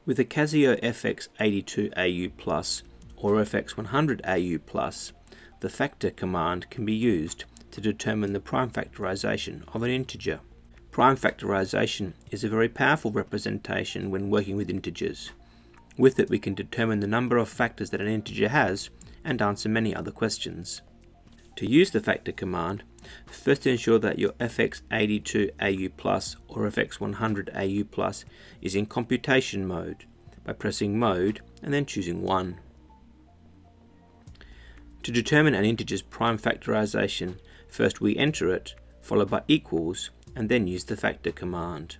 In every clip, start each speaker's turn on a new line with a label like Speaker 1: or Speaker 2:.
Speaker 1: With the Casio FX82AU+ or FX100AU+, the factor command can be used to determine the prime factorisation of an integer. Prime factorisation is a very powerful representation when working with integers. With it we can determine the number of factors that an integer has and answer many other questions. To use the factor command, first ensure that your FX82AU+ or FX100AU+ is in computation mode by pressing Mode and then choosing 1. To determine an integer's prime factorisation, first we enter it, followed by equals, and then use the factor command.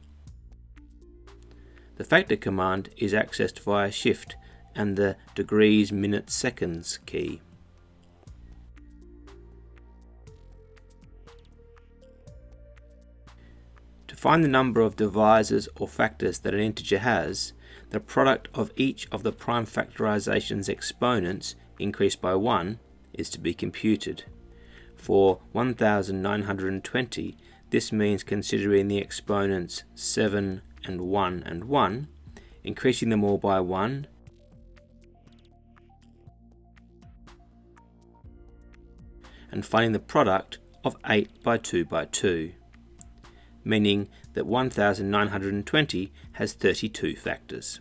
Speaker 1: The factor command is accessed via Shift and the degrees, minutes, seconds key. To find the number of divisors or factors that an integer has, the product of each of the prime factorization's exponents increased by 1 is to be computed. For 1920, this means considering the exponents 7 and 1 and 1, increasing them all by 1, and finding the product of 8 by 2 by 2, meaning that 1920 has 32 factors.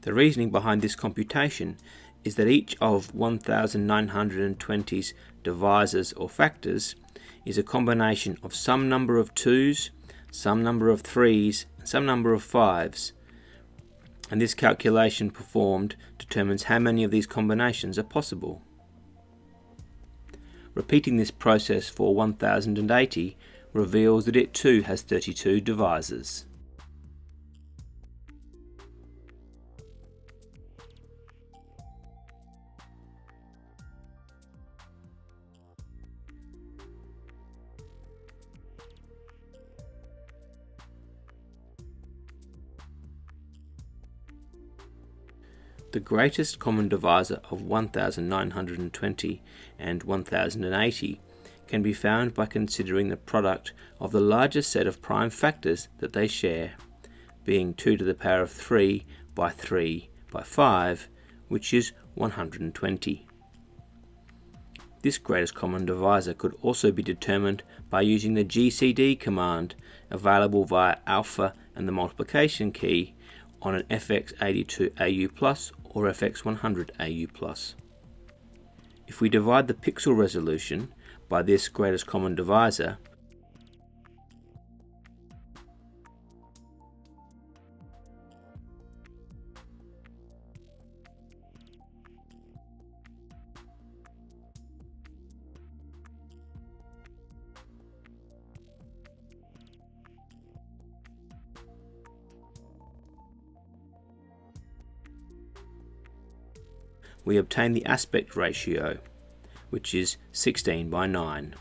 Speaker 1: The reasoning behind this computation is that each of 1920's divisors or factors is a combination of some number of 2's, some number of 3's, and some number of 5's, and this calculation performed determines how many of these combinations are possible. Repeating this process for 1080 reveals that it too has 32 divisors. The greatest common divisor of 1920 and 1080 can be found by considering the product of the largest set of prime factors that they share, being 2 to the power of 3 by 3 by 5, which is 120. This greatest common divisor could also be determined by using the GCD command available via alpha and the multiplication key on an FX82AU+ or FX100AU+. If we divide the pixel resolution by this greatest common divisor, we obtain the aspect ratio, which is 16 by 9.